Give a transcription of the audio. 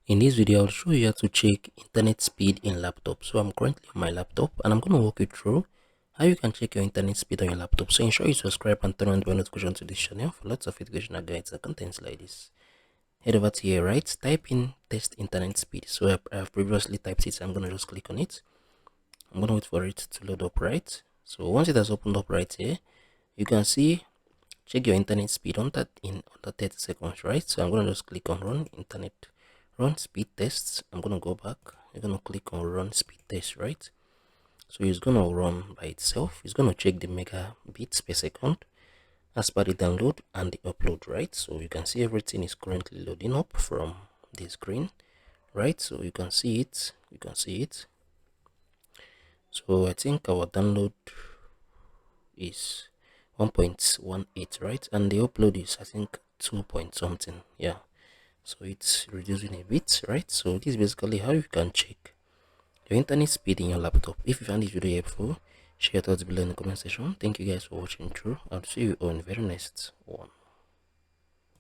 In this video, I'll show you how to check internet speed in laptop. So I'm currently on my laptop and I'm going to walk you through how you can check your internet speed on your laptop. So ensure you subscribe and turn on the bell notification to this channel for lots of educational guides and contents like this. Head over to here, right? Type in test internet speed. So I have previously typed it, so I'm going to just click on it. I'm going to wait for it to load up, right? So once it has opened up right here, you can see check your internet speed on that in under 30 seconds, right? So I'm going to just click on run speed tests. I'm going to go back. You're going to click on run speed test, right? So it's going to run by itself. It's going to check the megabits per second as per the download and the upload, right? So you can see everything is currently loading up from the screen, right? So you can see it. So I think our download is 1.18, right? And the upload is, I think, 2 point something. Yeah, so it's reducing a bit, right? So this is basically how you can check your internet speed in your laptop. If you found this video helpful, share your thoughts below in the comment section. Thank you guys for watching through. I'll see you on the very next one.